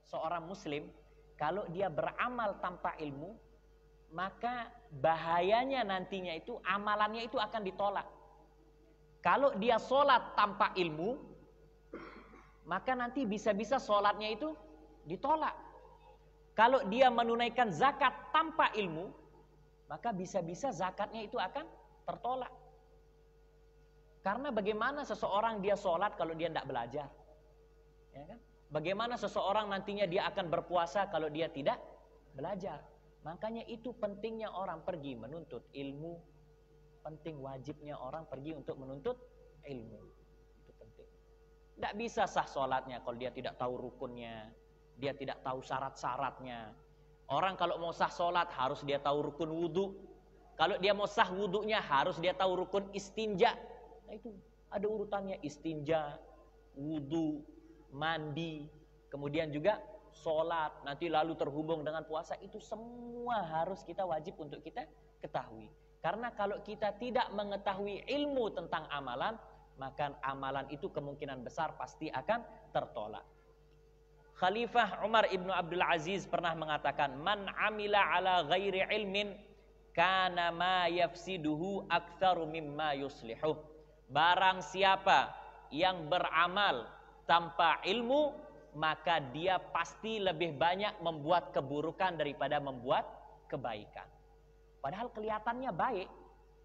seorang muslim kalau dia beramal tanpa ilmu, maka bahayanya nantinya itu amalannya itu akan ditolak. Kalau dia sholat tanpa ilmu, maka nanti bisa-bisa sholatnya itu ditolak. Kalau dia menunaikan zakat tanpa ilmu, maka bisa-bisa zakatnya itu akan tertolak. Karena bagaimana seseorang dia sholat kalau dia tidak belajar? Ya kan? Bagaimana seseorang nantinya dia akan berpuasa kalau dia tidak belajar? Makanya itu pentingnya orang pergi menuntut ilmu. Penting wajibnya orang pergi untuk menuntut ilmu. Itu penting. Tidak bisa sah sholatnya kalau dia tidak tahu rukunnya, dia tidak tahu syarat-syaratnya. Orang kalau mau sah sholat harus dia tahu rukun wudhu. Kalau dia mau sah wudhunya harus dia tahu rukun istinja. Nah itu ada urutannya, istinja, wudhu, mandi, kemudian juga sholat, nanti lalu terhubung dengan puasa. Itu semua harus kita wajib untuk kita ketahui. Karena kalau kita tidak mengetahui ilmu tentang amalan, maka amalan itu kemungkinan besar pasti akan tertolak. Khalifah Umar ibn Abdul Aziz pernah mengatakan, man amila ala ghairi ilmin kana ma yafsiduhu aktsaru mimma yuslihuh. Barang siapa yang beramal tanpa ilmu, maka dia pasti lebih banyak membuat keburukan daripada membuat kebaikan. Padahal kelihatannya baik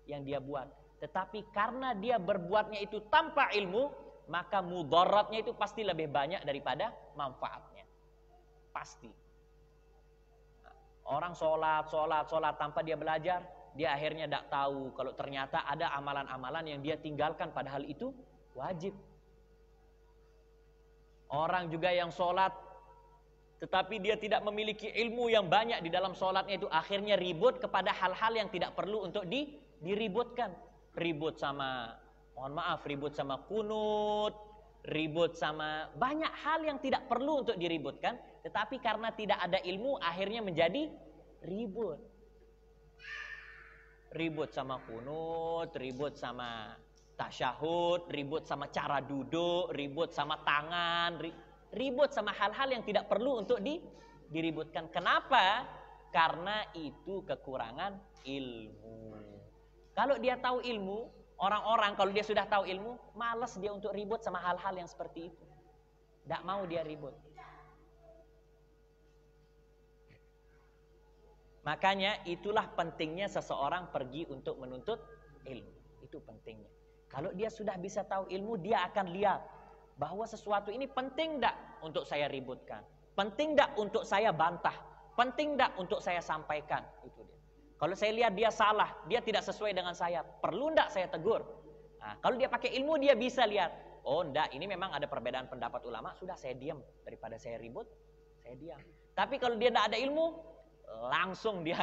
yang dia buat, tetapi karena dia berbuatnya itu tanpa ilmu, maka mudaratnya itu pasti lebih banyak daripada manfaatnya. Pasti. Orang sholat tanpa dia belajar, dia akhirnya tidak tahu kalau ternyata ada amalan-amalan yang dia tinggalkan padahal itu wajib. Orang juga yang sholat tetapi dia tidak memiliki ilmu yang banyak di dalam sholatnya, itu akhirnya ribut kepada hal-hal yang tidak perlu untuk diributkan. Ribut sama, mohon maaf, ribut sama kunut, ribut sama banyak hal yang tidak perlu untuk diributkan, tetapi karena tidak ada ilmu akhirnya menjadi ribut. Ribut sama kunut, ribut sama tasyahud, ribut sama cara duduk, ribut sama tangan, ribut sama hal-hal yang tidak perlu untuk diributkan. Kenapa? Karena itu kekurangan ilmu. Kalau dia tahu ilmu, orang-orang kalau dia sudah tahu ilmu, malas dia untuk ribut sama hal-hal yang seperti itu. Tidak mau dia ribut. Makanya itulah pentingnya seseorang pergi untuk menuntut ilmu. Itu pentingnya. Kalau dia sudah bisa tahu ilmu, dia akan lihat bahwa sesuatu ini penting tidak untuk saya ributkan, penting tidak untuk saya bantah, penting tidak untuk saya sampaikan. Itu dia. Kalau saya lihat dia salah, dia tidak sesuai dengan saya, perlu tidak saya tegur? Nah, kalau dia pakai ilmu, dia bisa lihat, oh enggak, ini memang ada perbedaan pendapat ulama, sudah saya diam, daripada saya ribut, saya diam. Tapi kalau dia tidak ada ilmu, langsung dia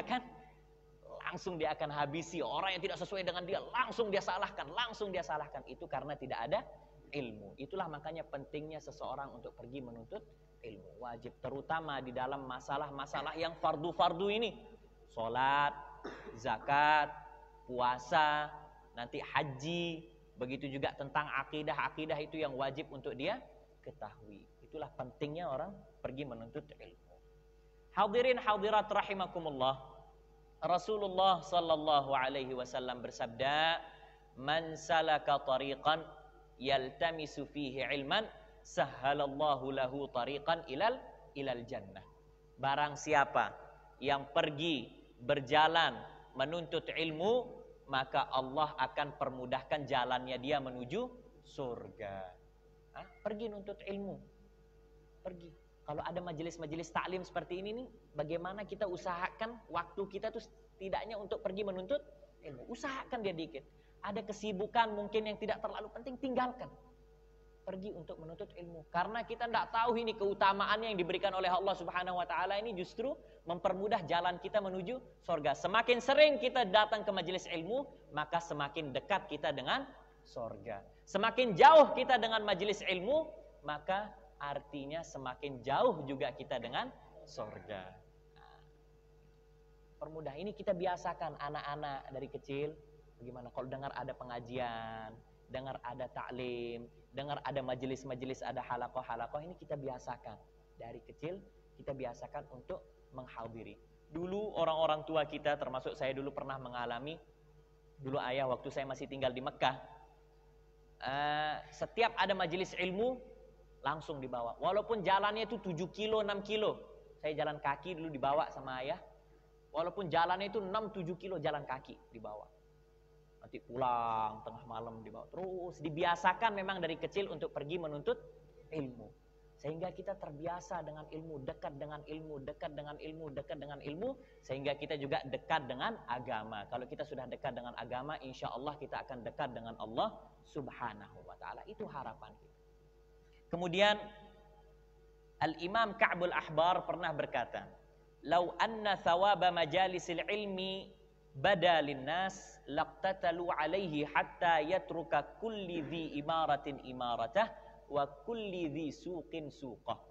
akan habisi orang yang tidak sesuai dengan dia, langsung dia salahkan. Itu karena tidak ada ilmu. Itulah makanya pentingnya seseorang untuk pergi menuntut ilmu. Wajib, terutama di dalam masalah-masalah yang fardu-fardu ini. Sholat, zakat, puasa, nanti haji. Begitu juga tentang akidah itu yang wajib untuk dia ketahui. Itulah pentingnya orang pergi menuntut ilmu. Hadirin hadirat rahimakumullah. Rasulullah sallallahu alaihi wasallam bersabda, "Man salaka tariqan yaltamisu fihi ilman, sahhalallahu lahu tariqan ilal jannah." Barang siapa yang pergi berjalan menuntut ilmu, maka Allah akan permudahkan jalannya dia menuju surga. Pergi nuntut ilmu. Pergi. Kalau ada majelis-majelis taklim seperti ini nih, bagaimana kita usahakan waktu kita tuh setidaknya untuk pergi menuntut ilmu. Usahakan dia dikit. Ada kesibukan mungkin yang tidak terlalu penting, tinggalkan. Pergi untuk menuntut ilmu. Karena kita tidak tahu ini keutamaannya yang diberikan oleh Allah Subhanahu wa taala ini justru mempermudah jalan kita menuju surga. Semakin sering kita datang ke majelis ilmu, maka semakin dekat kita dengan surga. Semakin jauh kita dengan majelis ilmu, maka artinya semakin jauh juga kita dengan surga. Permudah ini kita biasakan anak-anak dari kecil. Bagaimana kalau dengar ada pengajian, dengar ada taklim, dengar ada majelis-majelis, ada halaqah-halaqah, ini kita biasakan. Dari kecil kita biasakan untuk menghadiri. Dulu orang-orang tua kita, termasuk saya dulu pernah mengalami, dulu ayah waktu saya masih tinggal di Mekah, setiap ada majelis ilmu langsung dibawa. Walaupun jalannya itu 7 kilo, 6 kilo. Saya jalan kaki dulu dibawa sama ayah. Walaupun jalannya itu 6-7 kilo jalan kaki dibawa. Nanti pulang tengah malam dibawa. Terus dibiasakan memang dari kecil untuk pergi menuntut ilmu. Sehingga kita terbiasa dengan ilmu, dekat dengan ilmu, dekat dengan ilmu, dekat dengan ilmu. Sehingga kita juga dekat dengan agama. Kalau kita sudah dekat dengan agama, insya Allah kita akan dekat dengan Allah Subhanahu wa ta'ala. Itu harapan kita. Kemudian Al-Imam Ka'bul Ahbar pernah berkata, "Lau anna thawaba majalisil ilmi bada linnas laqtatalu alaihi hatta yatruka kulli dhi imaratin imaratah wa kulli dhi suqin suqah."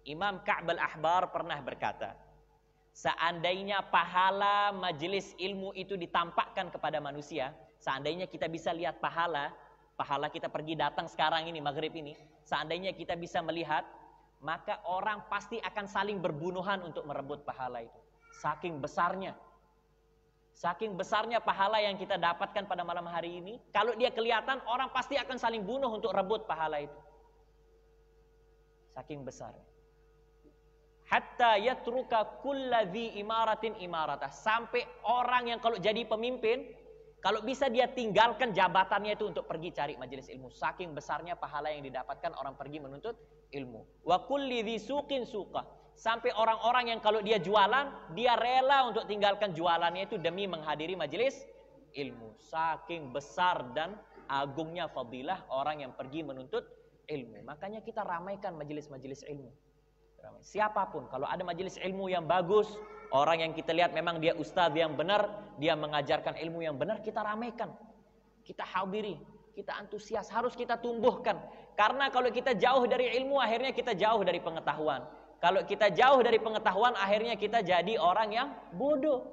Imam Ka'bul Ahbar pernah berkata, seandainya pahala majelis ilmu itu ditampakkan kepada manusia, seandainya kita bisa lihat pahala kita pergi datang sekarang ini, maghrib ini, seandainya kita bisa melihat, maka orang pasti akan saling berbunuhan untuk merebut pahala itu. Saking besarnya pahala yang kita dapatkan pada malam hari ini, kalau dia kelihatan, orang pasti akan saling bunuh untuk rebut pahala itu. Saking besarnya. Hatta yatruka kulladzi imaratin imaratah. Sampai orang yang kalau jadi pemimpin, kalau bisa dia tinggalkan jabatannya itu untuk pergi cari majelis ilmu. Saking besarnya pahala yang didapatkan orang pergi menuntut ilmu. Wa kulli dzi suqin suqah. Sampai orang-orang yang kalau dia jualan, dia rela untuk tinggalkan jualannya itu demi menghadiri majelis ilmu. Saking besar dan agungnya fadilah orang yang pergi menuntut ilmu. Makanya kita ramaikan majelis-majelis ilmu. Siapapun, kalau ada majelis ilmu yang bagus, orang yang kita lihat memang dia ustadz yang benar, dia mengajarkan ilmu yang benar, kita ramaikan, kita hadiri, kita antusias, harus kita tumbuhkan. Karena kalau kita jauh dari ilmu, akhirnya kita jauh dari pengetahuan. Kalau kita jauh dari pengetahuan, akhirnya kita jadi orang yang bodoh.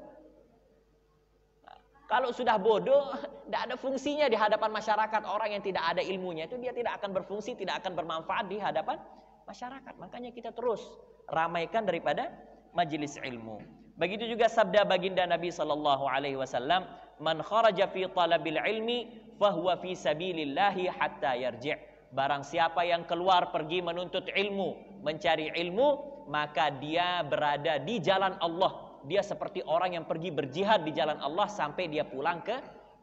Nah, kalau sudah bodoh, tidak ada fungsinya di hadapan masyarakat. Orang yang tidak ada ilmunya itu dia tidak akan berfungsi, tidak akan bermanfaat di hadapan masyarakat. Makanya kita terus ramaikan daripada majelis ilmu. Begitu juga sabda baginda Nabi sallallahu alaihi wasallam, "Man kharaja fi talabil ilmi fahuwa fi sabilillahi hatta yarji'." Barang siapa yang keluar pergi menuntut ilmu, mencari ilmu, maka dia berada di jalan Allah. Dia seperti orang yang pergi berjihad di jalan Allah sampai dia pulang ke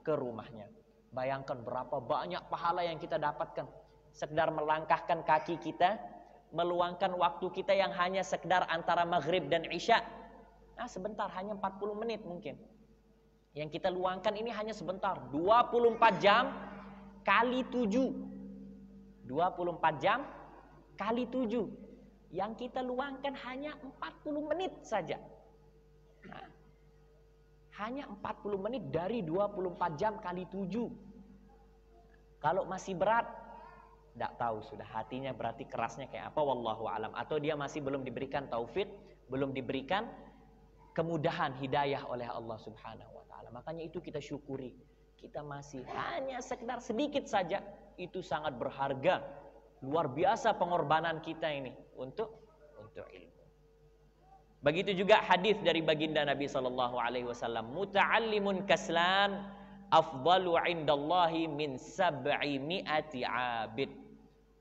rumahnya. Bayangkan berapa banyak pahala yang kita dapatkan. Sekedar melangkahkan kaki kita, meluangkan waktu kita yang hanya sekedar antara maghrib dan isya. Nah, sebentar, hanya 40 menit mungkin. Yang kita luangkan ini hanya sebentar. 24 jam kali 7. 24 jam kali 7. Yang kita luangkan hanya 40 menit saja. Nah, hanya 40 menit dari 24 jam kali 7. Kalau masih berat, tidak tahu sudah hatinya berarti kerasnya kayak apa, wallahu alam. Atau dia masih belum diberikan taufik, belum diberikan kemudahan hidayah oleh Allah Subhanahu wa taala. Makanya itu kita syukuri. Kita masih hanya sekedar sedikit saja, itu sangat berharga. Luar biasa pengorbanan kita ini untuk ilmu. Begitu juga hadis dari baginda Nabi sallallahu alaihi wasallam, "Muta'allimun kaslan afdalu 'indallahi min 700 'abid."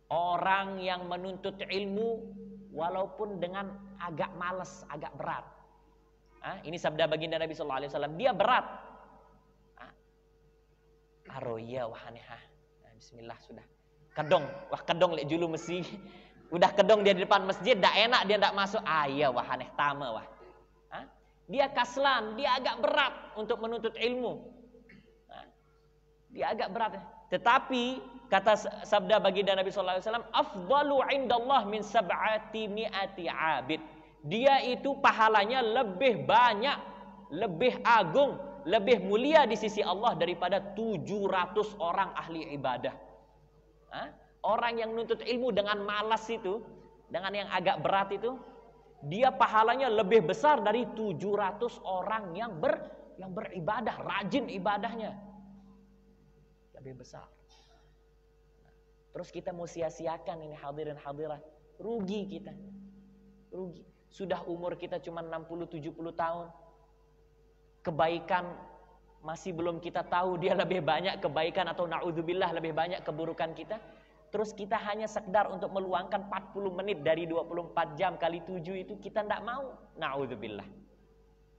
Orang yang menuntut ilmu walaupun dengan agak malas, agak berat. Ini sabda baginda Nabi sallallahu alaihi wasallam, dia berat. Aroya wahaneha. Bismillah sudah. Kedong lek julu mesti. Udah kedong dia di depan masjid, dak enak dia ndak masuk. Iya wahaneh tama wah. Dia kaslan, dia agak berat untuk menuntut ilmu. Dia agak berat. Tetapi kata sabda baginda Nabi sallallahu alaihi wasallam, afdalu indallah min 700 'abid. Dia itu pahalanya lebih banyak, lebih agung, lebih mulia di sisi Allah daripada 700 orang ahli ibadah. Orang yang nuntut ilmu dengan malas itu, dengan yang agak berat itu, dia pahalanya lebih besar dari 700 orang yang beribadah, rajin ibadahnya. Lebih besar. Terus kita mau sia-siakan ini hadirin hadirat, rugi kita. rugi. Sudah umur kita cuma 60-70 tahun. Kebaikan masih belum kita tahu, dia lebih banyak kebaikan atau na'udzubillah lebih banyak keburukan kita. Terus kita hanya sekedar untuk meluangkan 40 menit dari 24 jam kali 7 itu kita tidak mau. Na'udzubillah.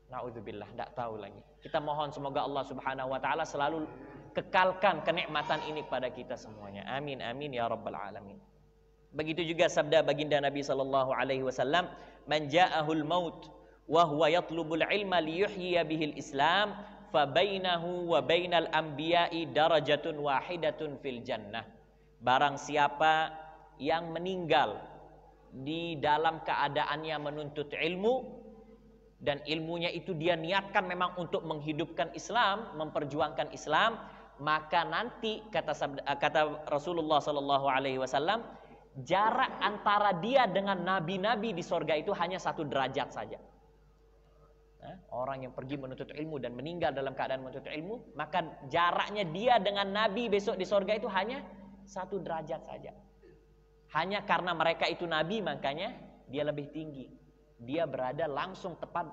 Na'udzubillah, tidak tahu lagi. Kita mohon semoga Allah Subhanahu wa taala selalu kekalkan kenikmatan ini pada kita semuanya. Amin amin ya rabbal alamin. Begitu juga sabda baginda Nabi sallallahu alaihi wasallam, "Man ja'ahul maut wa huwa yatlubul ilma liyuhyiya bihil Islam, fa bainahu wa bainal anbiya'i darajatun wahidatun fil jannah." Barang siapa yang meninggal di dalam keadaannya menuntut ilmu, dan ilmunya itu dia niatkan memang untuk menghidupkan Islam, memperjuangkan Islam, maka nanti kata Rasulullah sallallahu alaihi wasallam, jarak antara dia dengan nabi-nabi di sorga itu hanya 1 derajat saja. Orang yang pergi menuntut ilmu dan meninggal dalam keadaan menuntut ilmu, maka jaraknya dia dengan nabi besok di sorga itu hanya 1 derajat saja. Hanya karena mereka itu nabi, makanya dia lebih tinggi. Dia berada langsung tepat,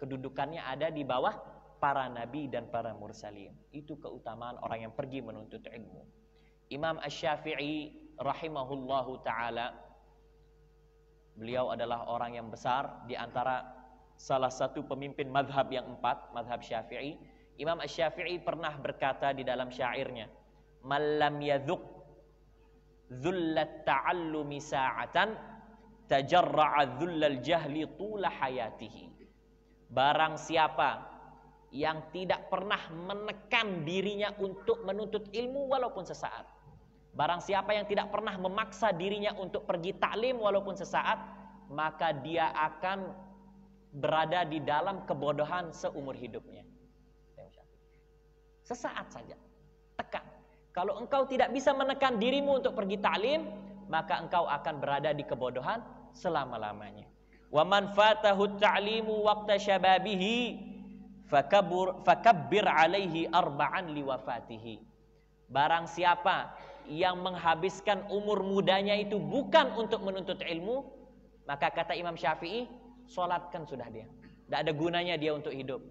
kedudukannya ada di bawah para nabi dan para mursalin. Itu keutamaan orang yang pergi menuntut ilmu. Imam Asy-Syafi'i rahimahullahu ta'ala, beliau adalah orang yang besar di antara salah satu pemimpin madhab yang 4, madhab Syafi'i. Imam Asy-Syafi'i pernah berkata di dalam syairnya, "Man lam yadhuq dhullat ta'allumi sa'atan tajarra'a dhullal jahli tula hayatihi." Barang siapa yang tidak pernah menekan dirinya untuk menuntut ilmu walaupun sesaat, barang siapa yang tidak pernah memaksa dirinya untuk pergi taklim walaupun sesaat, maka dia akan berada di dalam kebodohan seumur hidupnya. Sesaat saja, tekan. Kalau engkau tidak bisa menekan dirimu untuk pergi taklim, maka engkau akan berada di kebodohan selama-lamanya. Wa man fatahu ta'limu waqta syababihi fakabbir alaihi arba'an liwafatihi. Barang siapa yang menghabiskan umur mudanya itu bukan untuk menuntut ilmu, maka kata Imam Syafi'i, sholatkan sudah dia. Tidak ada gunanya dia untuk hidup.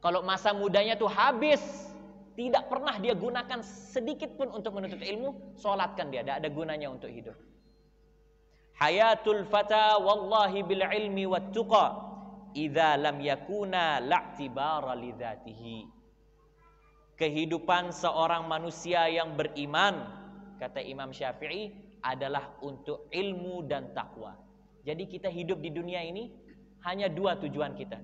Kalau masa mudanya tuh habis, tidak pernah dia gunakan sedikit pun untuk menuntut ilmu, sholatkan dia. Tidak ada gunanya untuk hidup. Hayatul fata wallahi bil ilmi wat tuqa idza lam yakuna la'tibara lidzatihi. Kehidupan seorang manusia yang beriman, kata Imam Syafi'i, adalah untuk ilmu dan takwa. Jadi kita hidup di dunia ini hanya 2 tujuan kita.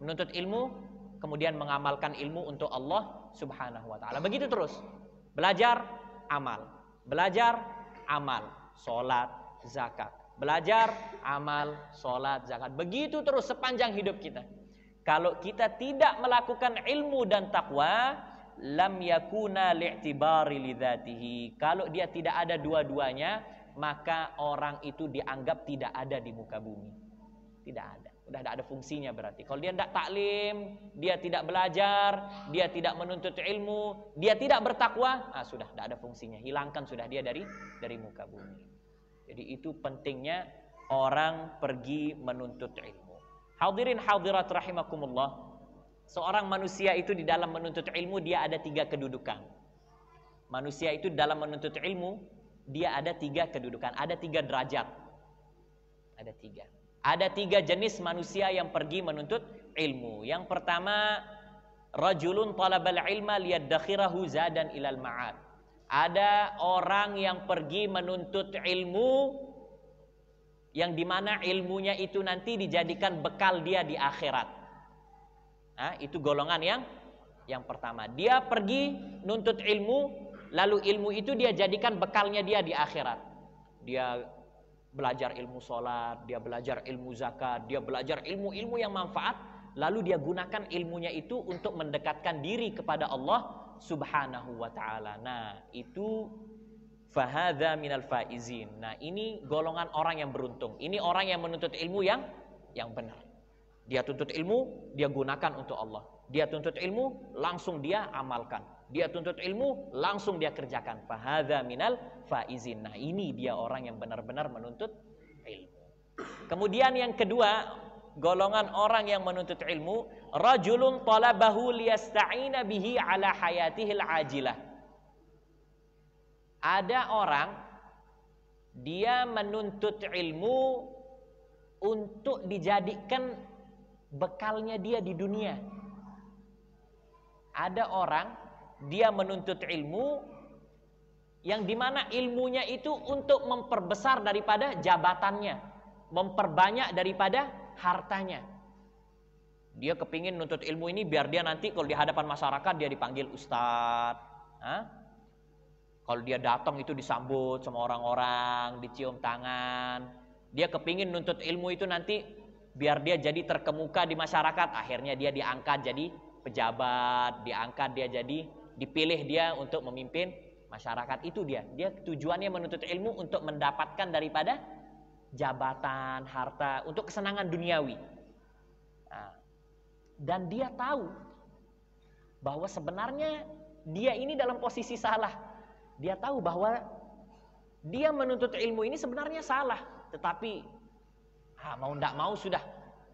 Menuntut ilmu, kemudian mengamalkan ilmu untuk Allah Subhanahu wa taala. Begitu terus. Belajar, amal. Belajar, amal. Salat, zakat. Belajar, amal, salat, zakat. Begitu terus sepanjang hidup kita. Kalau kita tidak melakukan ilmu dan takwa, lam yakuna li'tibari lidzatihi. Kalau dia tidak ada dua-duanya, maka orang itu dianggap tidak ada di muka bumi. Tidak ada. Sudah tidak ada fungsinya berarti. Kalau dia tidak taklim, dia tidak belajar, dia tidak menuntut ilmu, dia tidak bertakwa, sudah tidak ada fungsinya. Hilangkan sudah dia dari muka bumi. Jadi itu pentingnya orang pergi menuntut ilmu. Hadirin hadirat rahimakumullah. Seorang manusia itu di dalam menuntut ilmu dia ada 3 kedudukan. Manusia itu dalam menuntut ilmu dia ada 3 kedudukan, ada 3 derajat. Ada 3. Ada 3 jenis manusia yang pergi menuntut ilmu. Yang pertama, rajulun talabal ilma liyaddakhirahu zadan ilal ma'ad. Ada orang yang pergi menuntut ilmu yang dimana ilmunya itu nanti dijadikan bekal dia di akhirat. Itu golongan yang pertama. Dia pergi nuntut ilmu, lalu ilmu itu dia jadikan bekalnya dia di akhirat. Dia belajar ilmu sholat, dia belajar ilmu zakat, dia belajar ilmu-ilmu yang manfaat, lalu dia gunakan ilmunya itu untuk mendekatkan diri kepada Allah Subhanahu wa ta'ala. Nah, itu fahadha minal faizin. Nah, ini golongan orang yang beruntung. Ini orang yang menuntut ilmu yang benar. Dia tuntut ilmu, dia gunakan untuk Allah. Dia tuntut ilmu, langsung dia amalkan. Dia tuntut ilmu, langsung dia kerjakan. Fahadha minal faizin. Nah, ini dia orang yang benar-benar menuntut ilmu. Kemudian yang kedua, golongan orang yang menuntut ilmu, rajulun talabahu liyasta'ina bihi ala hayatihil ajilah. Ada orang dia menuntut ilmu untuk dijadikan bekalnya dia di dunia. Ada orang dia menuntut ilmu yang dimana ilmunya itu untuk memperbesar daripada jabatannya, memperbanyak daripada hartanya. Dia kepingin nuntut ilmu ini biar dia nanti kalau di hadapan masyarakat dia dipanggil ustadz. Kalau dia datang itu disambut sama orang-orang, dicium tangan. Dia kepingin nuntut ilmu itu nanti biar dia jadi terkemuka di masyarakat. Akhirnya dia diangkat jadi pejabat, diangkat dia jadi dipilih dia untuk memimpin masyarakat. Itu dia tujuannya menuntut ilmu untuk mendapatkan daripada jabatan, harta, untuk kesenangan duniawi. Dan dia tahu bahwa sebenarnya dia ini dalam posisi salah. Dia tahu bahwa dia menuntut ilmu ini sebenarnya salah, tetapi mau ndak mau sudah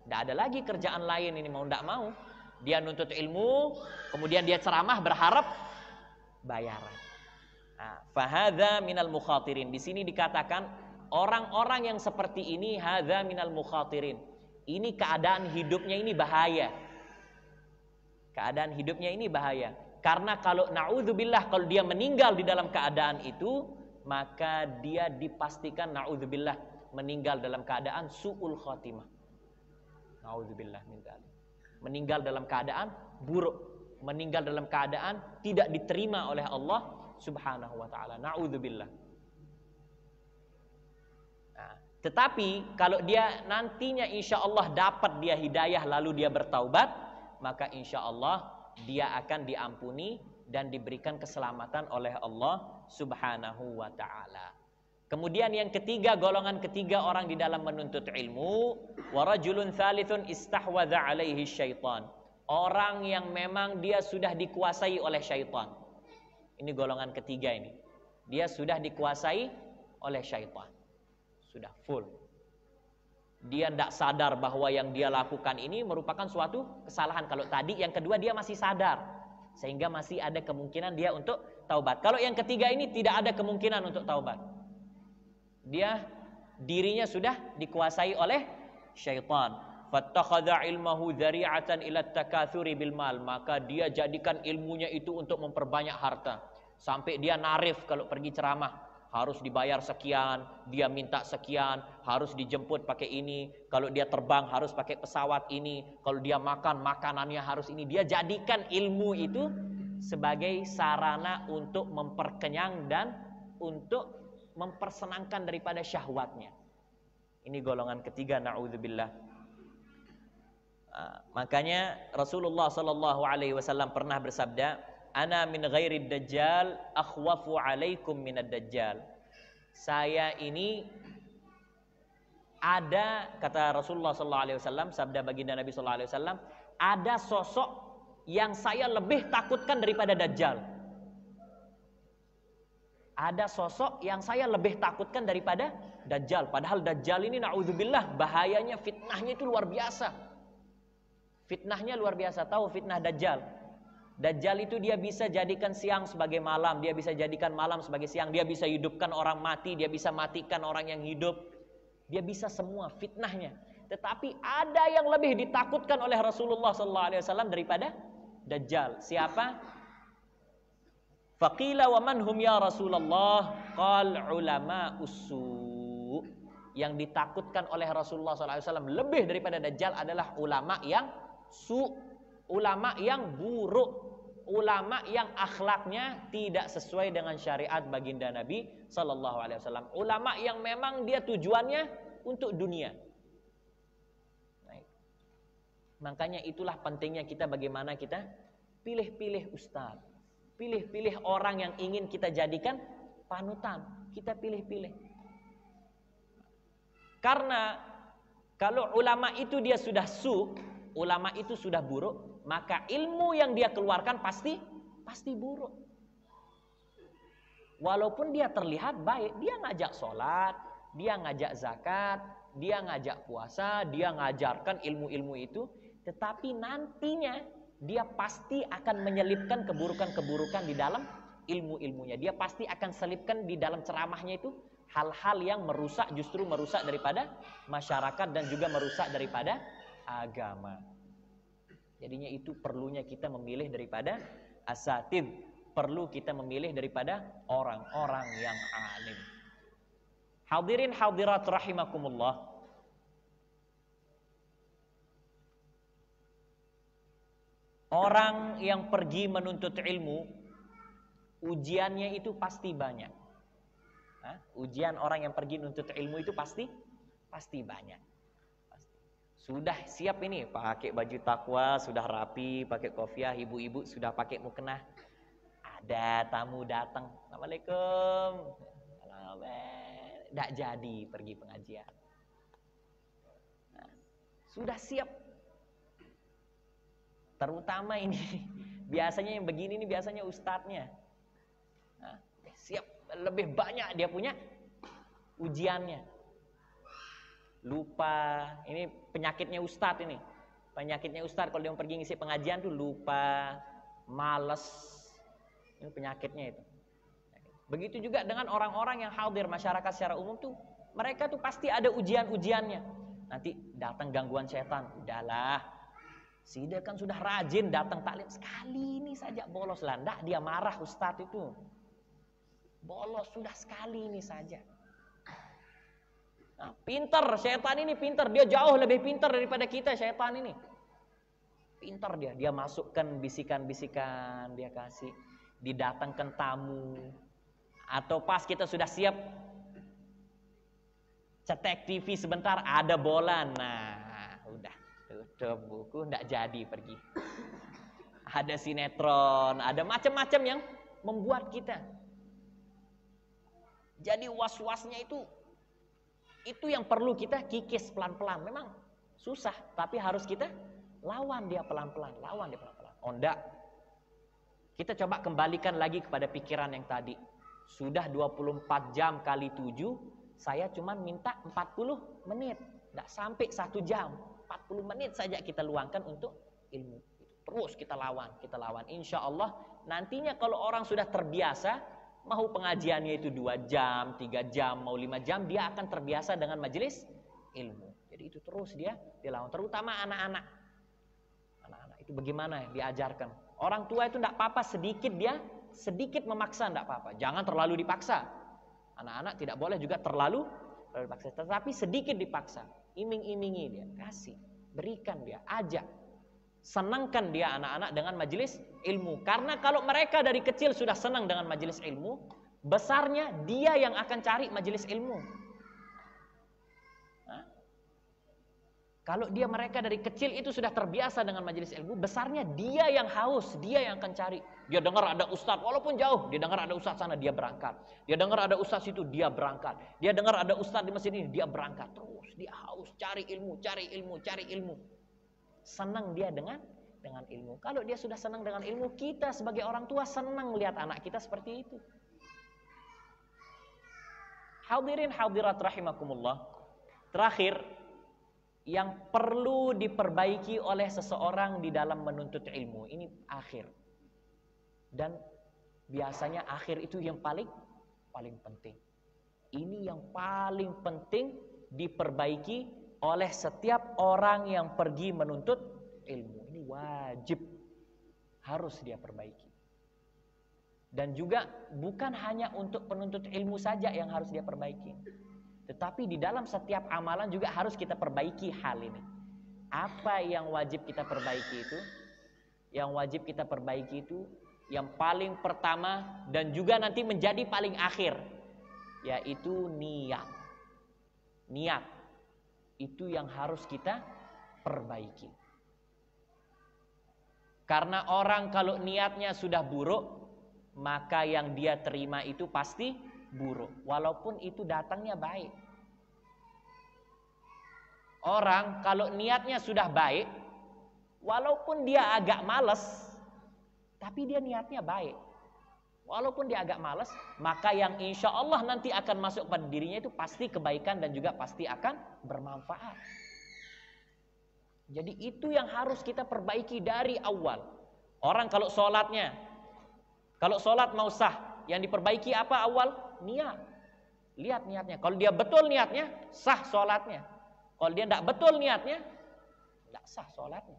ndak ada lagi kerjaan lain ini, mau ndak mau dia nuntut ilmu, kemudian dia ceramah berharap bayaran. Fahadza minal mukhatirin. Di sini dikatakan orang-orang yang seperti ini hadza minal mukhatirin. Ini keadaan hidupnya ini bahaya. Keadaan hidupnya ini bahaya. Karena kalau na'udzubillah, kalau dia meninggal di dalam keadaan itu, maka dia dipastikan na'udzubillah meninggal dalam keadaan su'ul khatimah. Na'udzubillah min dzalik. Meninggal dalam keadaan buruk, meninggal dalam keadaan tidak diterima oleh Allah Subhanahu wa taala. Na'udzubillah. Tetapi kalau dia nantinya insya Allah dapat dia hidayah lalu dia bertaubat, maka insya Allah dia akan diampuni dan diberikan keselamatan oleh Allah Subhanahu wa ta'ala. Kemudian yang ketiga, golongan ketiga orang di dalam menuntut ilmu, wa rajulun tsalitsun istahwadza alaihi syaitan. Orang yang memang dia sudah dikuasai oleh syaitan. Ini golongan ketiga ini. Dia sudah dikuasai oleh syaitan. Sudah full. Dia tidak sadar bahwa yang dia lakukan ini merupakan suatu kesalahan. Kalau tadi yang kedua dia masih sadar, sehingga masih ada kemungkinan dia untuk taubat. Kalau yang ketiga ini tidak ada kemungkinan untuk taubat. Dia dirinya sudah dikuasai oleh syaitan. Fattakhadha ilmahu dzari'atan ila takatsuri bil mal. Maka dia jadikan ilmunya itu untuk memperbanyak harta. Sampai dia narif kalau pergi ceramah. Harus dibayar sekian, dia minta sekian, harus dijemput pakai ini. Kalau dia terbang harus pakai pesawat ini. Kalau dia makan, makanannya harus ini. Dia jadikan ilmu itu sebagai sarana untuk memperkenyang dan untuk mempersenangkan daripada syahwatnya. Ini golongan ketiga, na'udzubillah. Makanya Rasulullah SAW pernah bersabda, ana min ghairid dajjal akhwafu alaikum minad dajjal. Saya ini ada, kata Rasulullah SAW, sabda baginda Nabi SAW, ada sosok yang saya lebih takutkan daripada dajjal. Ada sosok yang saya lebih takutkan daripada dajjal. Padahal dajjal ini na'udzubillah bahayanya, fitnahnya itu luar biasa. Fitnahnya luar biasa. Tahu fitnah dajjal? Dajjal itu dia bisa jadikan siang sebagai malam, dia bisa jadikan malam sebagai siang, dia bisa hidupkan orang mati, dia bisa matikan orang yang hidup. Dia bisa semua fitnahnya. Tetapi ada yang lebih ditakutkan oleh Rasulullah SAW daripada dajjal. Siapa? Faqila wa man hum ya Rasulullah? Qal ulama ussu. Yang ditakutkan oleh Rasulullah SAW lebih daripada dajjal adalah ulama yang ulama yang buruk, ulama yang akhlaknya tidak sesuai dengan syariat baginda Nabi sallallahu alaihi wasallam. Ulama yang memang dia tujuannya untuk dunia. Makanya itulah pentingnya kita bagaimana kita pilih-pilih ustaz, pilih-pilih orang yang ingin kita jadikan panutan, kita pilih-pilih. Karena kalau ulama itu dia sudah ulama itu sudah buruk, maka ilmu yang dia keluarkan pasti buruk. Walaupun dia terlihat baik, dia ngajak sholat, Dia ngajak zakat, dia ngajak puasa, dia ngajarkan ilmu-ilmu itu, tetapi nantinya dia pasti akan menyelipkan keburukan-keburukan di dalam ilmu-ilmunya. Dia pasti akan selipkan di dalam ceramahnya itu hal-hal yang merusak, justru merusak daripada masyarakat dan juga merusak daripada agama. Jadinya itu perlunya kita memilih daripada asatid, perlu kita memilih daripada orang-orang yang alim. Hadirin hadirat rahimakumullah. Orang yang pergi menuntut ilmu, ujiannya itu pasti banyak. Ujian orang yang pergi menuntut ilmu itu pasti banyak. Sudah siap ini, pakai baju takwa, sudah rapi, pakai kopiah, ibu-ibu sudah pakai mukena. Ada tamu datang, assalamualaikum. Tidak jadi pergi pengajian. Sudah siap. Terutama ini biasanya yang begini ini biasanya ustadznya. Siap, lebih banyak dia punya ujiannya. Lupa, ini penyakitnya ustadz ini. Penyakitnya ustadz kalau dia mau pergi ngisi pengajian tuh lupa, males. Ini penyakitnya itu. Begitu juga dengan orang-orang yang hadir masyarakat secara umum tuh, mereka tuh pasti ada ujian-ujiannya. Nanti datang gangguan setan, udahlah. Sida kan sudah rajin datang taklim, sekali ini saja bolos lah. Nggak, dia marah ustadz itu. Bolos sudah sekali ini saja. Nah, pintar, setan ini pintar, dia jauh lebih pintar daripada kita setan ini. Pintar dia masukkan bisikan-bisikan, dia kasih, didatangkan tamu. Atau pas kita sudah siap cetek TV sebentar, ada bola, nah udah tutup buku, nggak jadi pergi. Ada sinetron, ada macam-macam yang membuat kita jadi was-wasnya itu yang perlu kita kikis pelan-pelan. Memang susah, tapi harus kita lawan dia pelan-pelan, Oh enggak, kita coba kembalikan lagi kepada pikiran yang tadi. Sudah 24 jam kali 7, saya cuma minta 40 menit. Tidak sampai 1 jam. 40 menit saja kita luangkan untuk ilmu. Terus kita lawan. Insya Allah nantinya kalau orang sudah terbiasa, mau pengajiannya itu 2 jam, 3 jam, mau 5 jam, dia akan terbiasa dengan majelis ilmu. Jadi itu terus dia lawan. Terutama anak-anak. Anak-anak itu bagaimana diajarkan. Orang tua itu tidak apa-apa sedikit memaksa, tidak apa-apa. Jangan terlalu dipaksa. Anak-anak tidak boleh juga terlalu dipaksa. Tetapi sedikit dipaksa. Iming-imingi dia, kasih, berikan dia, ajak. Senangkan dia anak-anak dengan majelis ilmu. Karena kalau mereka dari kecil sudah senang dengan majelis ilmu, besarnya dia yang akan cari majelis ilmu. Kalau mereka dari kecil itu sudah terbiasa dengan majelis ilmu, besarnya dia yang haus, dia yang akan cari. Dia dengar ada ustadz, walaupun jauh, dia dengar ada ustadz sana, dia berangkat. Dia dengar ada ustadz situ, dia berangkat. Dia dengar ada ustadz di masjid ini, dia berangkat. Terus dia haus, cari ilmu. Senang dia dengan ilmu. Kalau dia sudah senang dengan ilmu, kita sebagai orang tua senang melihat anak kita seperti itu. Hadirin hadirat rahimakumullah. Terakhir, yang perlu diperbaiki oleh seseorang di dalam menuntut ilmu, ini akhir. Dan biasanya akhir itu yang paling penting. Ini yang paling penting diperbaiki oleh setiap orang yang pergi menuntut ilmu. Ini wajib, harus dia perbaiki. Dan juga bukan hanya untuk penuntut ilmu saja yang harus dia perbaiki. Tetapi di dalam setiap amalan juga harus kita perbaiki hal ini. Apa yang wajib kita perbaiki itu? Yang wajib kita perbaiki itu yang paling pertama dan juga nanti menjadi paling akhir, yaitu niat. Niat itu yang harus kita perbaiki. Karena orang kalau niatnya sudah buruk, maka yang dia terima itu pasti buruk, walaupun itu datangnya baik. Orang kalau niatnya sudah baik, walaupun dia agak malas, tapi dia niatnya baik. Walaupun dia agak malas, maka yang insya Allah nanti akan masuk pada dirinya itu pasti kebaikan dan juga pasti akan bermanfaat. Jadi itu yang harus kita perbaiki dari awal. Orang kalau sholat mau sah, yang diperbaiki apa awal? Niat. Lihat niatnya. Kalau dia betul niatnya, sah sholatnya. Kalau dia tidak betul niatnya, tidak sah sholatnya.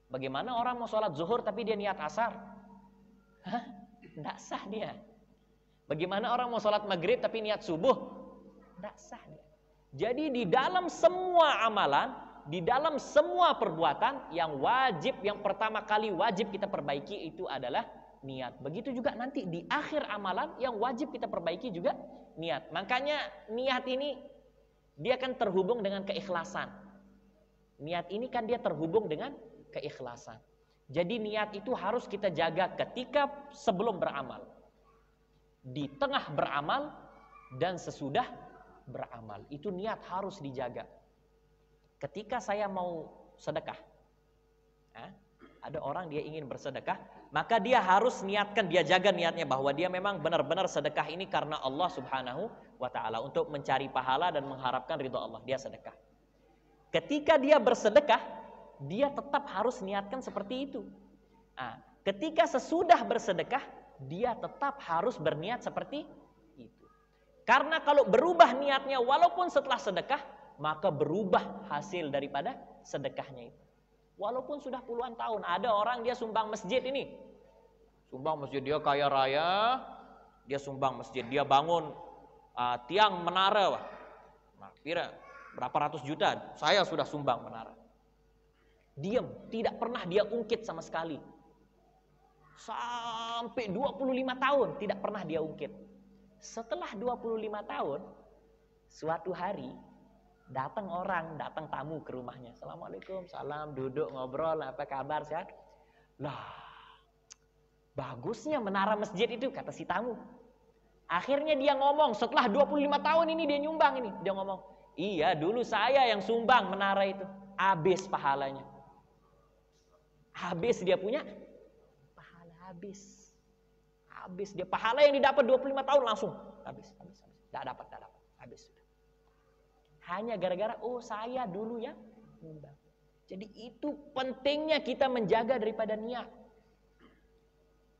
Bagaimana orang mau sholat zuhur tapi dia niat asar? Tidak sah dia. Bagaimana orang mau sholat maghrib tapi niat subuh? Tidak sah dia. Jadi di dalam semua amalan, di dalam semua perbuatan, yang wajib, yang pertama kali wajib kita perbaiki itu adalah niat. Begitu juga nanti di akhir amalan yang wajib kita perbaiki juga niat. Makanya niat ini dia kan terhubung dengan keikhlasan. Niat ini kan dia terhubung dengan keikhlasan. Jadi niat itu harus kita jaga ketika sebelum beramal, di tengah beramal, dan sesudah beramal. Itu niat harus dijaga. Ketika saya mau sedekah, ada orang dia ingin bersedekah, maka dia harus niatkan, dia jaga niatnya bahwa dia memang benar-benar sedekah ini karena Allah Subhanahu wa ta'ala, untuk mencari pahala dan mengharapkan ridha Allah, dia sedekah. Ketika dia bersedekah, dia tetap harus niatkan seperti itu. Ketika sesudah bersedekah, dia tetap harus berniat seperti itu. Karena kalau berubah niatnya walaupun setelah sedekah, maka berubah hasil daripada sedekahnya itu. Walaupun sudah puluhan tahun. Ada orang dia sumbang masjid ini. Sumbang masjid, dia kaya raya, dia sumbang masjid, dia bangun tiang menara. Kira berapa ratus juta, saya sudah sumbang menara. Diam, tidak pernah dia ungkit sama sekali. Sampai 25 tahun tidak pernah dia ungkit. Setelah 25 tahun, suatu hari datang tamu ke rumahnya. Assalamualaikum, salam, duduk ngobrol, apa kabar, sehat? Lah, bagusnya menara masjid itu, kata si tamu. Akhirnya dia ngomong, setelah 25 tahun ini dia nyumbang ini. Dia ngomong, iya dulu saya yang sumbang menara itu. Habis pahalanya. Habis dia punya pahala, habis dia pahala yang didapat 25 tahun langsung habis. Tidak dapat, habis. Hanya gara-gara saya dulu ya nyumbang. Jadi itu pentingnya kita menjaga daripada niat.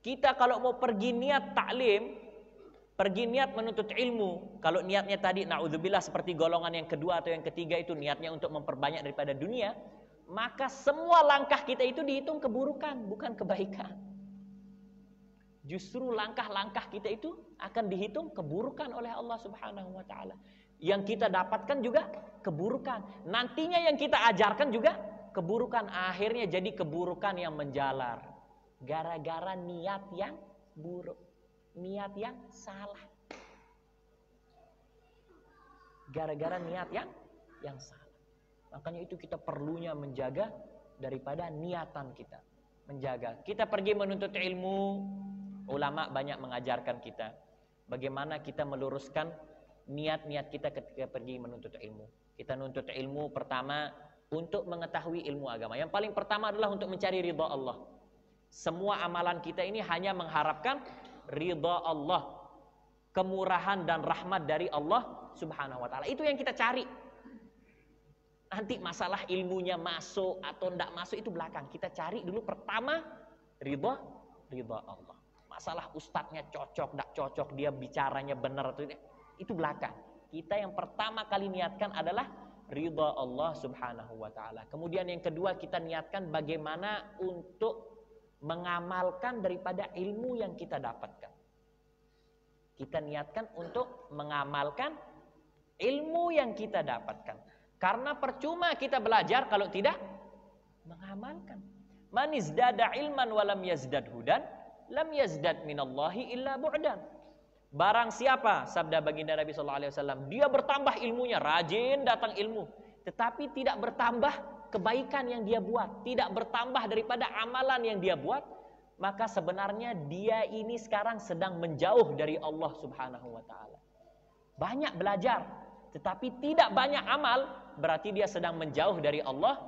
Kita kalau mau pergi niat taklim, pergi niat menuntut ilmu, kalau niatnya tadi naudzubillah seperti golongan yang kedua atau yang ketiga itu niatnya untuk memperbanyak daripada dunia, maka semua langkah kita itu dihitung keburukan, bukan kebaikan. Justru langkah-langkah kita itu akan dihitung keburukan oleh Allah Subhanahu wa ta'ala. Yang kita dapatkan juga keburukan. Nantinya yang kita ajarkan juga keburukan. Akhirnya jadi keburukan yang menjalar. Gara-gara niat yang buruk. Niat yang salah. Gara-gara niat yang salah. Makanya itu kita perlunya menjaga daripada niatan kita. Menjaga. Kita pergi menuntut ilmu, ulama banyak mengajarkan kita bagaimana kita meluruskan niat-niat kita ketika pergi menuntut ilmu. Kita nuntut ilmu pertama untuk mengetahui ilmu agama. Yang paling pertama adalah untuk mencari ridha Allah. Semua amalan kita ini hanya mengharapkan ridha Allah, kemurahan dan rahmat dari Allah Subhanahu wa ta'ala. Itu yang kita cari. Nanti masalah ilmunya masuk atau tidak masuk itu belakang. Kita cari dulu pertama ridha Allah. Masalah ustadznya cocok, tidak cocok, dia bicaranya benar atau tidak, itu belakang. Kita yang pertama kali niatkan adalah ridha Allah Subhanahu wa ta'ala. Kemudian yang kedua kita niatkan bagaimana untuk mengamalkan daripada ilmu yang kita dapatkan. Kita niatkan untuk mengamalkan ilmu yang kita dapatkan. Karena percuma kita belajar kalau tidak mengamalkan. Man izdada ilman walam yazdad hudan, lam yazdad minallahi illa bu'dan. Barang siapa, sabda baginda Nabi SAW, dia bertambah ilmunya, rajin datang ilmu, tetapi tidak bertambah kebaikan yang dia buat, tidak bertambah daripada amalan yang dia buat, maka sebenarnya dia ini sekarang sedang menjauh dari Allah Subhanahu wa ta'ala. Banyak belajar, tetapi tidak banyak amal, berarti dia sedang menjauh dari Allah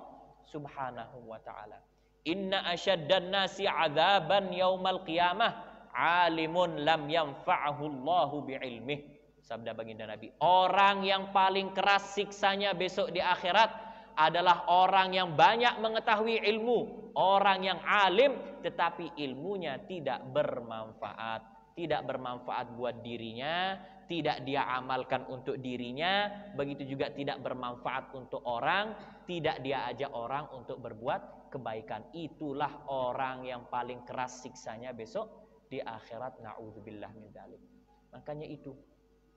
Subhanahu wa ta'ala. Inna asyaddan nasi azaban yaumal qiyamah alimun lam yanfa'ahu Allahu bi'ilmih. Sabda baginda Nabi, orang yang paling keras siksanya besok di akhirat adalah orang yang banyak mengetahui ilmu, orang yang alim tetapi ilmunya tidak bermanfaat. Tidak bermanfaat buat dirinya, tidak dia amalkan untuk dirinya, begitu juga tidak bermanfaat untuk orang, tidak dia ajak orang untuk berbuat kebaikan. Itulah orang yang paling keras siksanya besok di akhirat. Na'udzubillah min dzalik. Makanya itu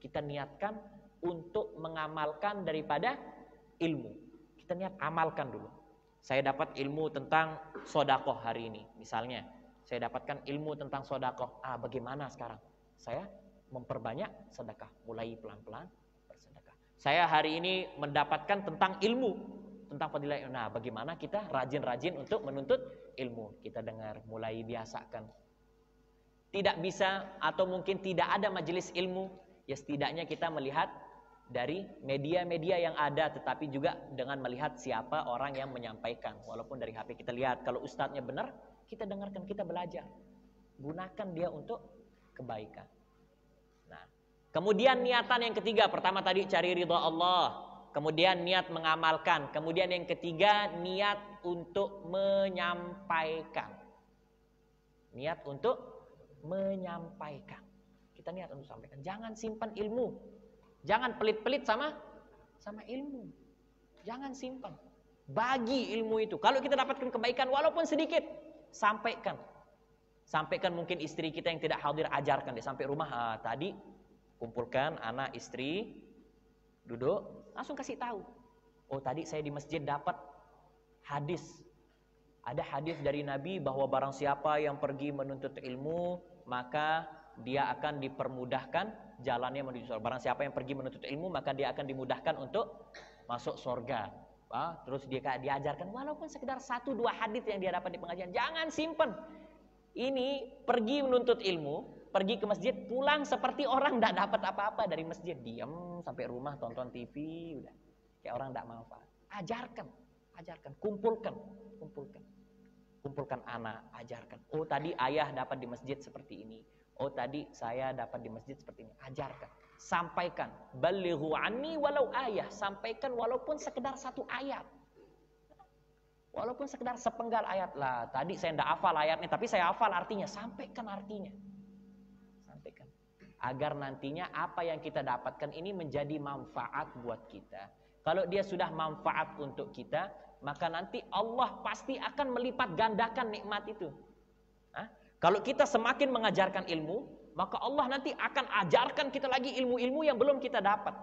kita niatkan untuk mengamalkan daripada ilmu. Kita niat amalkan dulu. Saya dapat ilmu tentang sedekah hari ini. Misalnya, saya dapatkan ilmu tentang sedekah. Bagaimana sekarang? Saya memperbanyak sedekah. Mulai pelan-pelan bersedekah. Saya hari ini mendapatkan tentang ilmu. Tentang fadilah. Nah, bagaimana kita rajin-rajin untuk menuntut ilmu. Kita dengar, mulai biasakan. Tidak bisa atau mungkin tidak ada majelis ilmu. Ya setidaknya kita melihat dari media-media yang ada, tetapi juga dengan melihat siapa orang yang menyampaikan. Walaupun dari HP kita lihat, kalau ustadznya benar, kita dengarkan, kita belajar. Gunakan dia untuk kebaikan. Nah, kemudian niatan yang ketiga, pertama tadi cari ridha Allah, kemudian niat mengamalkan, kemudian yang ketiga niat untuk menyampaikan. Niat untuk menyampaikan. Kita niat untuk sampaikan. Jangan simpan ilmu. Jangan pelit-pelit sama ilmu. Jangan simpan. Bagi ilmu itu. Kalau kita dapatkan kebaikan walaupun sedikit, sampaikan. Sampaikan mungkin istri kita yang tidak hadir, ajarkan dia sampai rumah. Tadi kumpulkan anak istri, duduk, langsung kasih tahu. Oh, tadi saya di masjid dapat hadis. Ada hadis dari Nabi bahwa barang siapa yang pergi menuntut ilmu, maka dia akan dipermudahkan jalannya menuju surga. Barang siapa yang pergi menuntut ilmu, maka dia akan dimudahkan untuk masuk surga. Terus dia diajarkan walaupun sekedar 1-2 hadis yang dia dapat di pengajian. Jangan simpen. Ini pergi menuntut ilmu, pergi ke masjid, pulang seperti orang tidak dapat apa-apa dari masjid. Diam sampai rumah tonton TV, udah kayak orang tidak manfaat. Ajarkan, kumpulkan anak, ajarkan. Oh tadi ayah dapat di masjid seperti ini. Oh tadi saya dapat di masjid seperti ini. Ajarkan, sampaikan. Balighu anni walau ayah. Sampaikan walaupun sekedar 1 ayat. Walaupun sekedar sepenggal ayat. Lah tadi saya tidak hafal ayatnya, tapi saya hafal artinya. Sampaikan artinya. Sampaikan. Agar nantinya apa yang kita dapatkan ini menjadi manfaat buat kita. Kalau dia sudah manfaat untuk kita, maka nanti Allah pasti akan melipat gandakan nikmat itu. Kalau kita semakin mengajarkan ilmu, maka Allah nanti akan ajarkan kita lagi ilmu-ilmu yang belum kita dapat.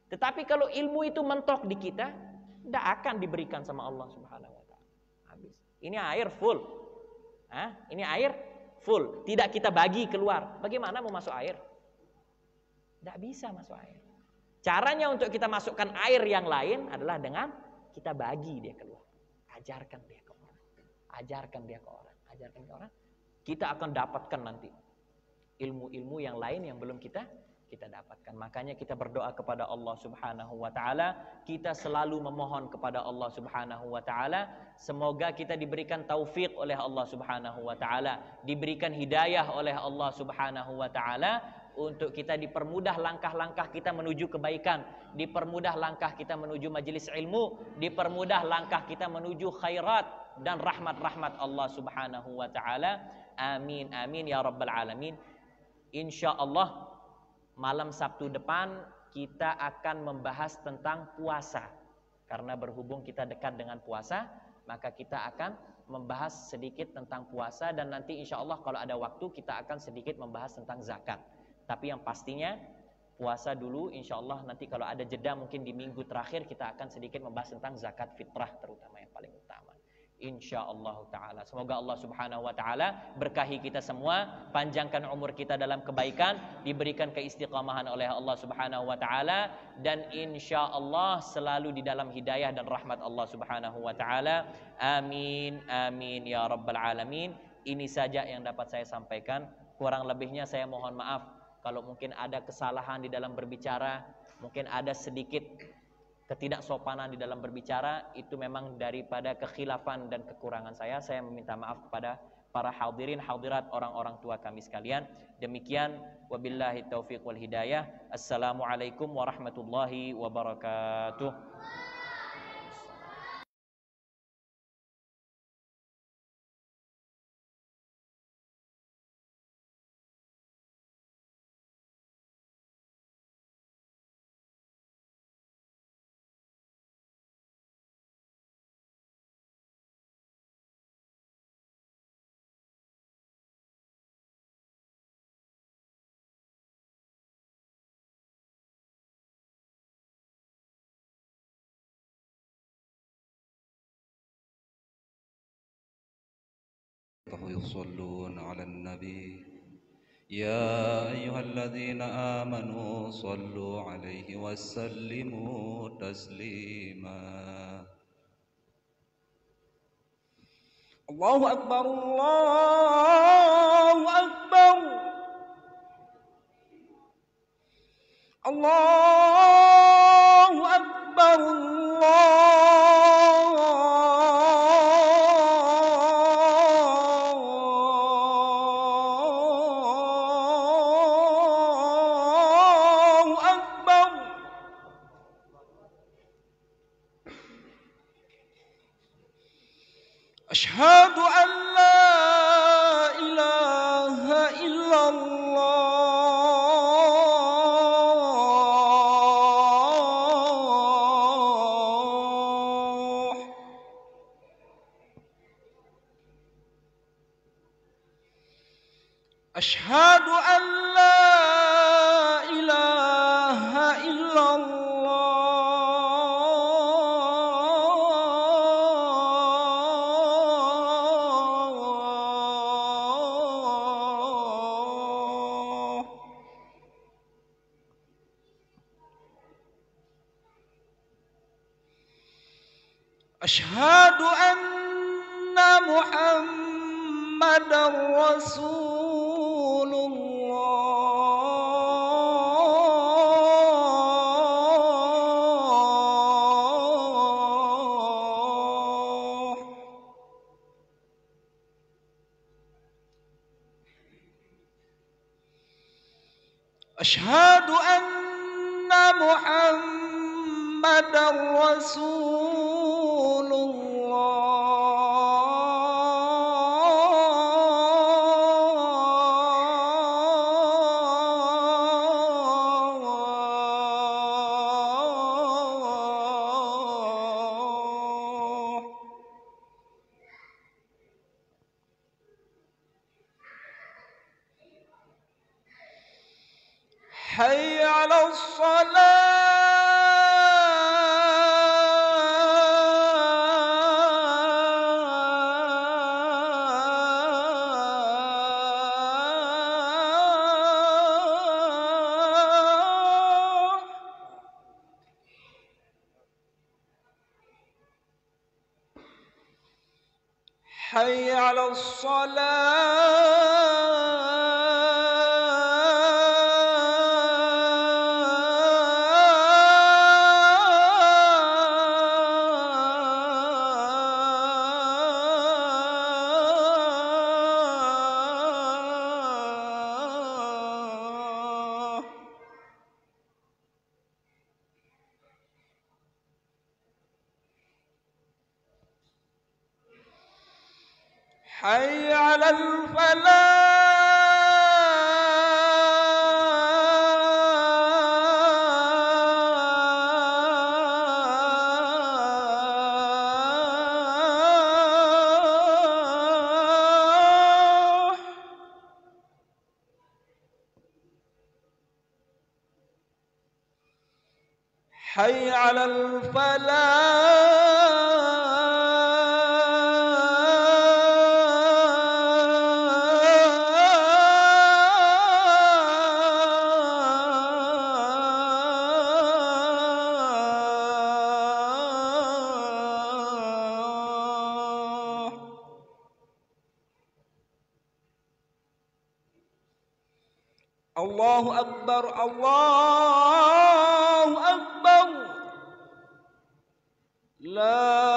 Tetapi kalau ilmu itu mentok di kita, tidak akan diberikan sama Allah Subhanahu wa taala. Habis. Ini air full. Ini air full, tidak kita bagi keluar. Bagaimana mau masuk air? Tidak bisa masuk air. Caranya untuk kita masukkan air yang lain adalah dengan kita bagi dia keluar. Ajarkan dia ke orang. Ajarkan dia ke orang. Kita akan dapatkan nanti ilmu-ilmu yang lain yang belum kita dapatkan. Makanya kita berdoa kepada Allah Subhanahu wa taala, kita selalu memohon kepada Allah Subhanahu wa taala semoga kita diberikan taufik oleh Allah Subhanahu wa taala, diberikan hidayah oleh Allah Subhanahu wa taala untuk kita dipermudah langkah-langkah kita menuju kebaikan, dipermudah langkah kita menuju majelis ilmu, dipermudah langkah kita menuju khairat dan rahmat-rahmat Allah Subhanahu wa taala. Amin amin ya rabbal alamin. Insyaallah malam Sabtu depan kita akan membahas tentang puasa. Karena berhubung kita dekat dengan puasa, maka kita akan membahas sedikit tentang puasa dan nanti insyaallah kalau ada waktu kita akan sedikit membahas tentang zakat. Tapi yang pastinya puasa dulu, insyaallah nanti kalau ada jeda mungkin di minggu terakhir kita akan sedikit membahas tentang zakat fitrah terutama yang paling utama. Insyaallah ta'ala. Semoga Allah Subhanahu wa ta'ala berkahi kita semua, panjangkan umur kita dalam kebaikan, diberikan keistiqamahan oleh Allah Subhanahu wa ta'ala, dan insyaallah selalu di dalam hidayah dan rahmat Allah Subhanahu wa ta'ala. Amin amin ya rabbal alamin. Ini saja yang dapat saya sampaikan. Kurang lebihnya saya mohon maaf kalau mungkin ada kesalahan di dalam berbicara, mungkin ada sedikit ketidaksopanan di dalam berbicara, itu memang daripada kekhilafan dan kekurangan saya meminta maaf kepada para hadirin hadirat orang-orang tua kami sekalian. Demikian, wabillahi taufiq wal hidayah. Assalamualaikum warahmatullahi wabarakatuh. يصلون على النبي يا أيها الذين آمنوا صلوا عليه وسلموا تسليما. الله أكبر الله أكبر الله أكبر أشهد أن لا إله إلا الله أشهد أن لا إله إلا الله أشهد أن محمدا رسول الله أشهد أن محمدا رسول الله حي على الصلاة حي على الصلاة حي على الفلاح حي على الفلاح الله أكبر الله أكبر لا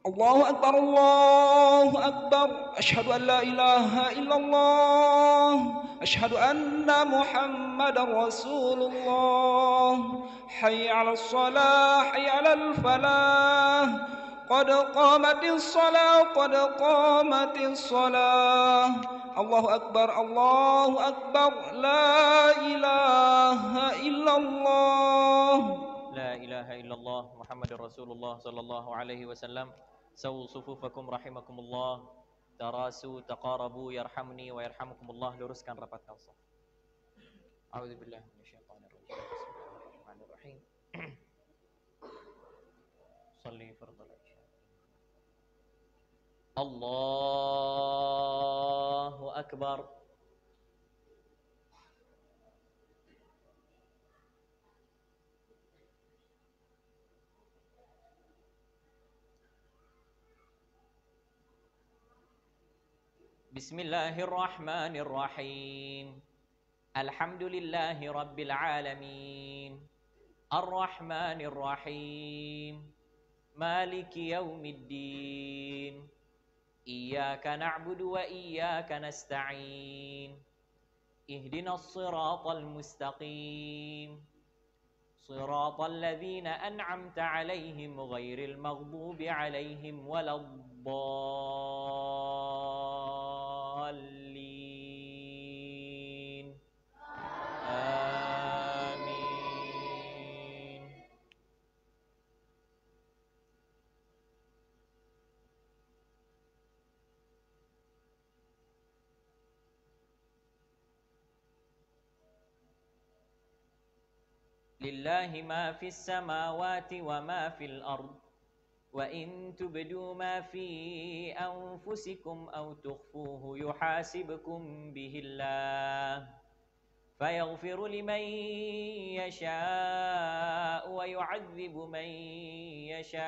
الله أكبر الله أكبر أشهد أن لا إله إلا الله أشهد أن محمدا رسول الله حي على الصلاة حي على الفلاح قد قامت الصلاة قد قامت الصلاة الله أكبر لا إله إلا الله لا إله إلا الله محمد رسول الله صلى الله عليه وسلم سووا صفوفكم رحمكم الله تراسوا تقاربوا يرحمني ويرحمكم الله. Luruskan rapatkan shaf. A'udzu billahi minasyaitonir rajim. Bismillahirrahmanirrahim. Shalli fardal isya. Allahu akbar. Bismillahirrahmanirrahim. Alhamdulillahi rabbil alamin. Ar-Rahmanir Rahim. Maliki yaumiddin. Iyyaka na'budu wa iyyaka nasta'in. Ihdinas siratal mustaqim. Siratal ladzina an'amta 'alaihim ghairil maghdubi 'alaihim waladdallin. Amin. Lillahi ma fis samawati wa ma fil ard. وَإِن تُبْدُوا مَا فِي أَنفُسِكُمْ أَوْ تُخْفُوهُ يُحَاسِبْكُم بِهِ اللَّهُ فَيَغْفِرُ لِمَن يَشَاءُ وَيُعَذِّبُ مَن يَشَاءُ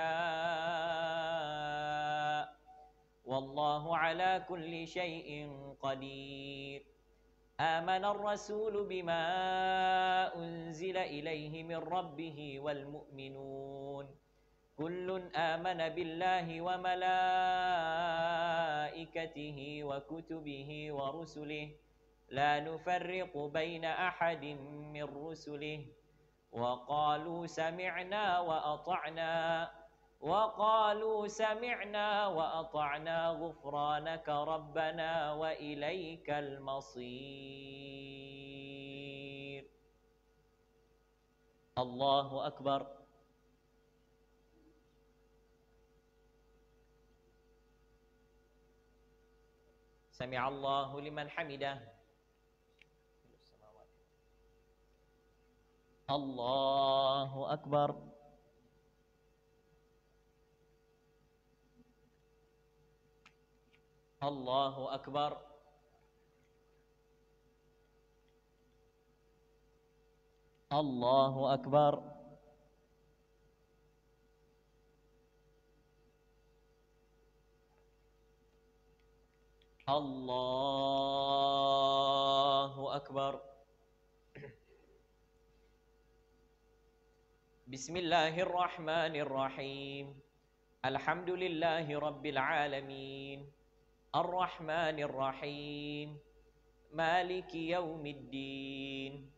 وَاللَّهُ عَلَى كُلِّ شَيْءٍ قَدِيرٌ آمَنَ الرَّسُولُ بِمَا أُنزِلَ إِلَيْهِ مِن رَّبِّهِ وَالْمُؤْمِنُونَ كل آمن بالله وملائكته وكتبه ورسله لا نفرق بين أحد من رسله وقالوا سمعنا وأطعنا غفرانك ربنا وإليك المصير. الله أكبر. سمع الله لمن حمده. الله أكبر. الله أكبر. الله أكبر. الله أكبر. بسم الله الرحمن الرحيم. الحمد لله رب العالمين. الرحمن الرحيم. مالك يوم الدين.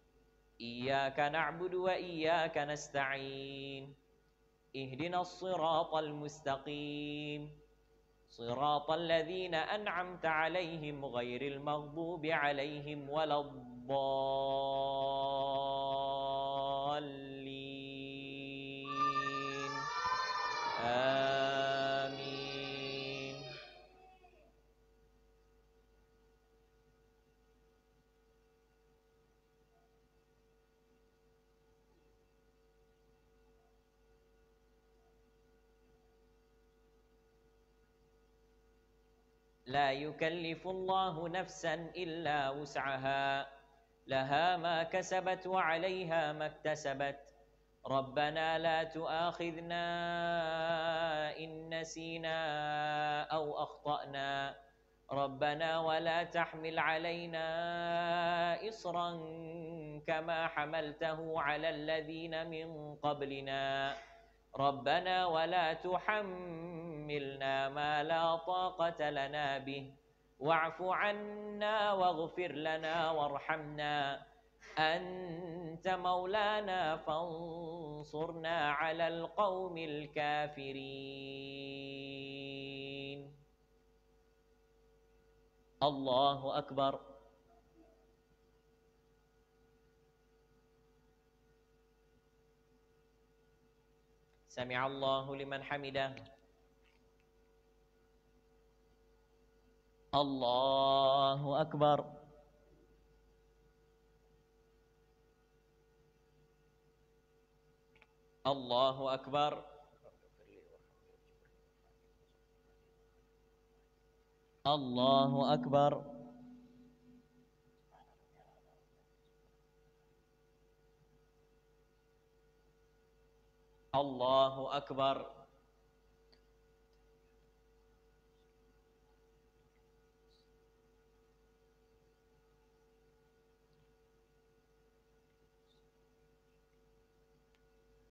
إياك نعبد وإياك نستعين. اهدنا الصراط المستقيم. صراط الذين أنعمت عليهم غير المغضوب عليهم ولا الضالين. آمين. لا يكلف الله نفسا إلا وسعها لها ما كسبت وعليها ما اكتسبت ربنا لا تؤاخذنا إن نسينا أو أخطأنا ربنا ولا تحمل علينا إصرا كما حملته على الذين من قبلنا ربنا ولا تحمل حملنا ما لا طاقة لنا به واعف عنا واغفر لنا وارحمنا أنت مولانا فانصرنا على القوم الكافرين. الله أكبر. سمع الله لمن حمده. الله أكبر. الله أكبر. الله أكبر. الله أكبر.